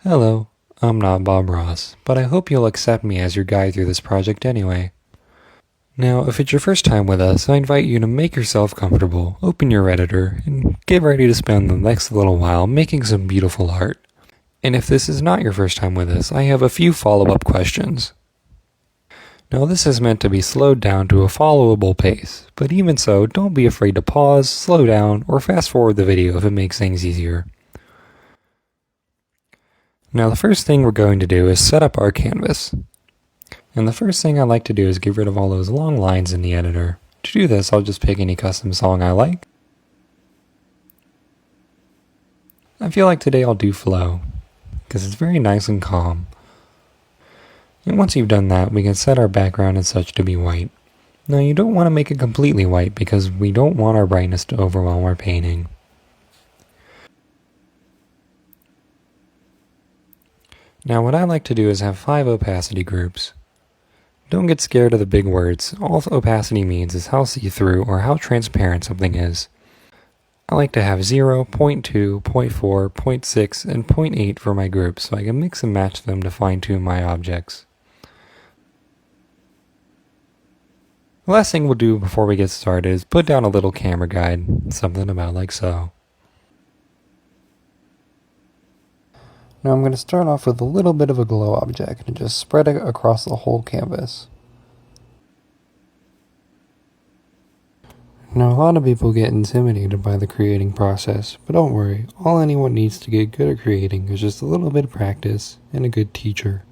Hello, I'm not Bob Ross, but I hope you'll accept me as your guide through this project anyway. Now, if it's your first time with us, I invite you to make yourself comfortable, open your editor, and get ready to spend the next little while making some beautiful art. And if this is not your first time with us, I have a few follow-up questions. Now, this is meant to be slowed down to a followable pace, but even so, don't be afraid to pause, slow down, or fast forward the video if it makes things easier. Now, the first thing we're going to do is set up our canvas. And the first thing I like to do is get rid of all those long lines in the editor. To do this, I'll just pick any custom song I like. I feel like today I'll do Flow, because it's very nice and calm. And once you've done that, we can set our background and such to be white. Now, you don't want to make it completely white because we don't want our brightness to overwhelm our painting. Now, what I like to do is have 5 opacity groups. Don't get scared of the big words. All opacity means is how see-through or how transparent something is. I like to have 0, 0.2, 0.4, 0.6, and 0.8 for my groups so I can mix and match them to fine-tune my objects. The last thing we'll do before we get started is put down a little camera guide, something about like so. Now I'm going to start off with a little bit of a glow object and just spread it across the whole canvas. Now a lot of people get intimidated by the creating process, but don't worry, all anyone needs to get good at creating is just a little bit of practice and a good teacher.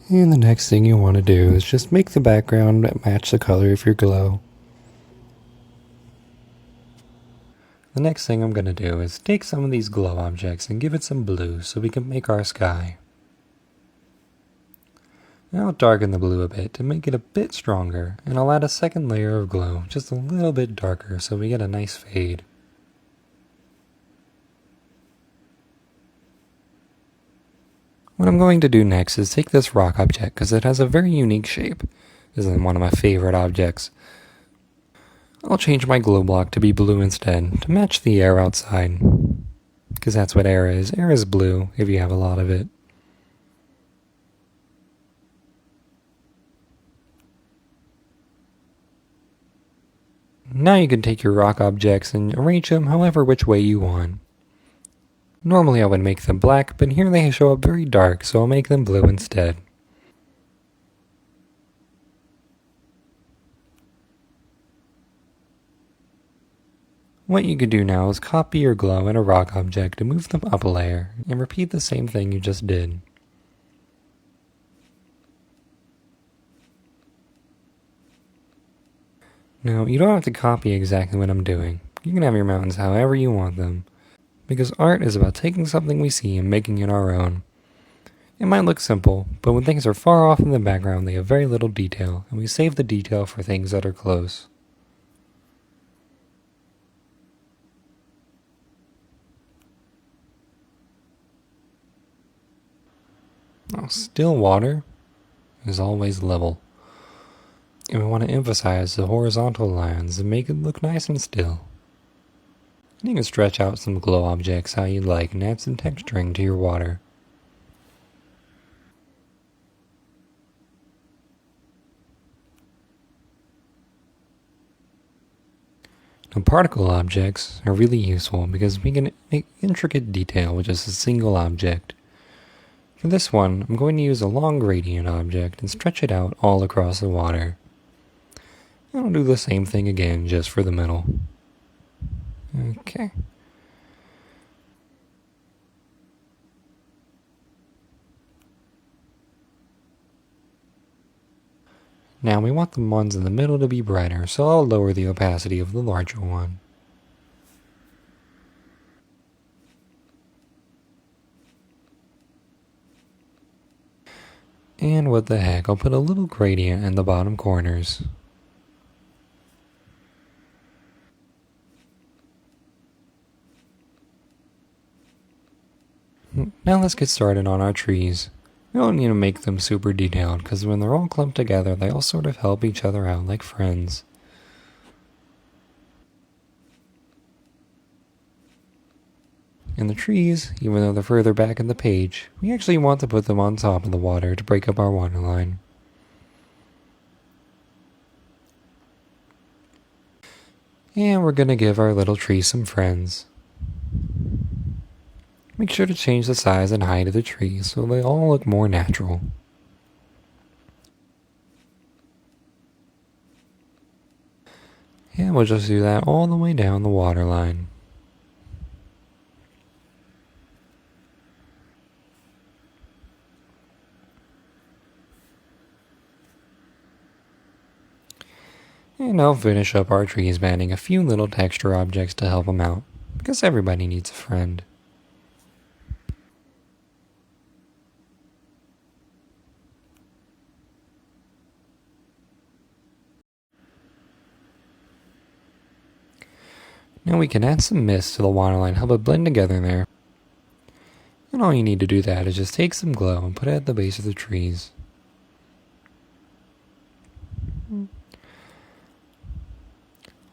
And the next thing you want to do is just make the background match the color of your glow. The next thing I'm going to do is take some of these glow objects and give it some blue so we can make our sky. Now I'll darken the blue a bit to make it a bit stronger, and I'll add a second layer of glow, just a little bit darker so we get a nice fade. What I'm going to do next is take this rock object because it has a very unique shape. This is one of my favorite objects. I'll change my glow block to be blue instead, to match the air outside. Because that's what air is. Air is blue, if you have a lot of it. Now you can take your rock objects and arrange them however which way you want. Normally I would make them black, but here they show up very dark, so I'll make them blue instead. What you could do now is copy your glow and a rock object and move them up a layer, and repeat the same thing you just did. Now, you don't have to copy exactly what I'm doing. You can have your mountains however you want them, because art is about taking something we see and making it our own. It might look simple, but when things are far off in the background they have very little detail, and we save the detail for things that are close. Now, still water is always level. And we want to emphasize the horizontal lines and make it look nice and still. And you can stretch out some glow objects how you'd like and add some texturing to your water. Now, particle objects are really useful because we can make intricate detail with just a single object. For this one, I'm going to use a long gradient object and stretch it out all across the water. I'll do the same thing again just for the middle. Okay. Now we want the ones in the middle to be brighter, so I'll lower the opacity of the larger one. And what the heck, I'll put a little gradient in the bottom corners. Now let's get started on our trees. We don't need to make them super detailed, because when they're all clumped together, they all sort of help each other out like friends. And the trees, even though they're further back in the page, we actually want to put them on top of the water to break up our waterline. And we're going to give our little tree some friends. Make sure to change the size and height of the trees so they all look more natural. And we'll just do that all the way down the waterline. And I'll finish up our trees by adding a few little texture objects to help them out, because everybody needs a friend. Now we can add some mist to the waterline, help it blend together there. And all you need to do that is just take some glow and put it at the base of the trees.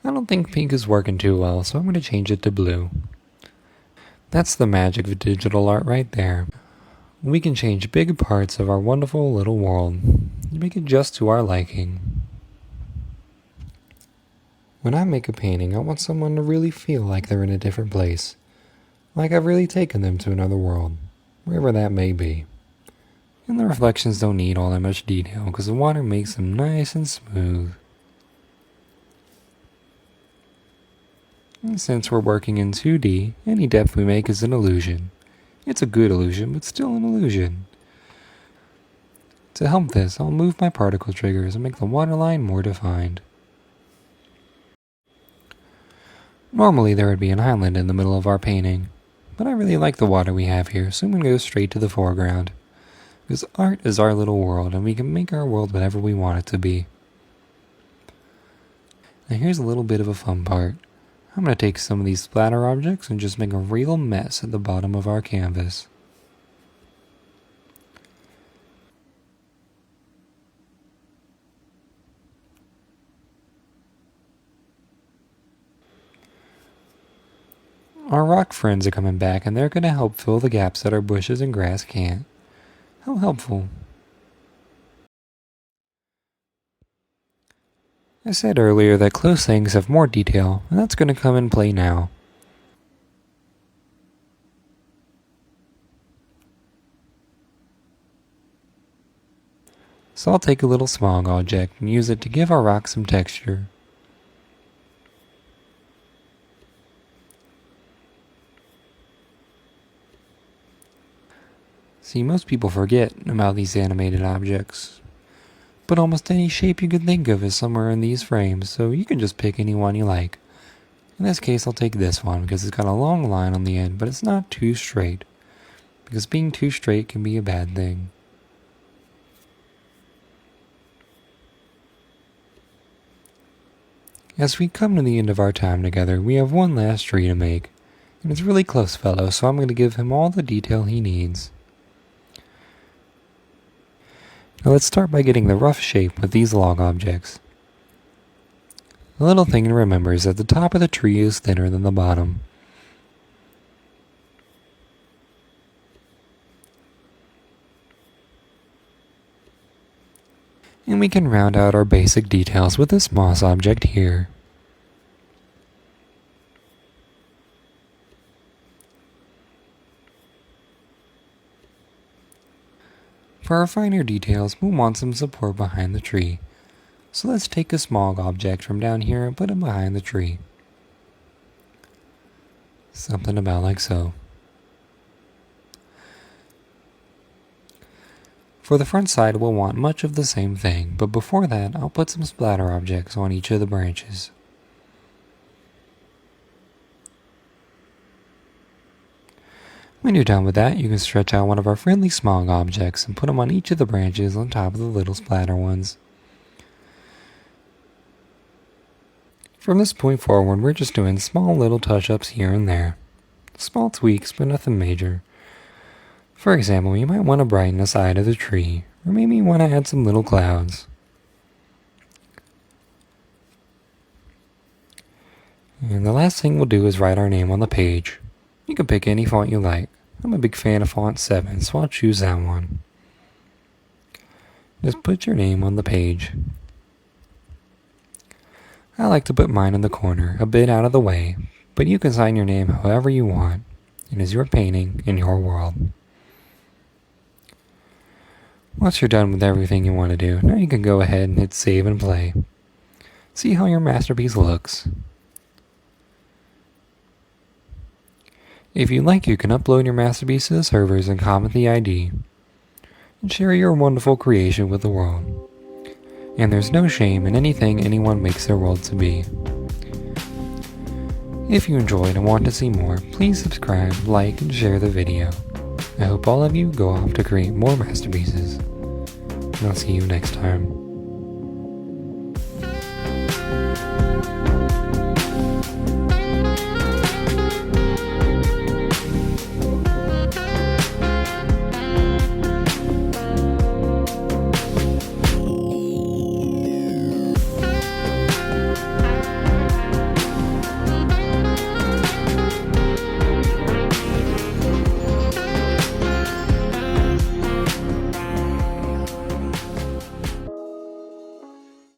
I don't think pink is working too well, so I'm going to change it to blue. That's the magic of digital art right there. We can change big parts of our wonderful little world and make it just to our liking. When I make a painting, I want someone to really feel like they're in a different place. Like I've really taken them to another world, wherever that may be. And the reflections don't need all that much detail because the water makes them nice and smooth. And since we're working in 2D, any depth we make is an illusion. It's a good illusion, but still an illusion. To help this, I'll move my particle triggers and make the waterline more defined. Normally there would be an island in the middle of our painting, but I really like the water we have here, so I'm going to go straight to the foreground. Because art is our little world, and we can make our world whatever we want it to be. Now here's a little bit of a fun part. I'm going to take some of these splatter objects and just make a real mess at the bottom of our canvas. Our rock friends are coming back and they're going to help fill the gaps that our bushes and grass can't. How helpful. I said earlier that close things have more detail, and that's going to come in play now. So I'll take a little smog object and use it to give our rock some texture. See, most people forget about these animated objects. But almost any shape you could think of is somewhere in these frames, so you can just pick any one you like. In this case, I'll take this one because it's got a long line on the end, but it's not too straight. Because being too straight can be a bad thing. As we come to the end of our time together, we have one last tree to make. And it's a really close fellow, so I'm going to give him all the detail he needs. Now let's start by getting the rough shape with these log objects. The little thing to remember is that the top of the tree is thinner than the bottom. And we can round out our basic details with this moss object here. For our finer details, we'll want some support behind the tree. So let's take a small object from down here and put it behind the tree. Something about like so. For the front side, we'll want much of the same thing, but before that, I'll put some splatter objects on each of the branches. When you're done with that, you can stretch out one of our friendly smog objects and put them on each of the branches on top of the little splatter ones. From this point forward, we're just doing small little touch-ups here and there. Small tweaks, but nothing major. For example, you might want to brighten the side of the tree, or maybe you want to add some little clouds. And the last thing we'll do is write our name on the page. You can pick any font you like. I'm a big fan of font 7, so I'll choose that one. Just put your name on the page. I like to put mine in the corner, a bit out of the way, but you can sign your name however you want. It is your painting in your world. Once you're done with everything you want to do, now you can go ahead and hit save and play. See how your masterpiece looks. If you like, you can upload your masterpiece to the servers and comment the ID, and share your wonderful creation with the world. And there's no shame in anything anyone makes their world to be. If you enjoyed and want to see more, please subscribe, like, and share the video. I hope all of you go off to create more masterpieces. And I'll see you next time.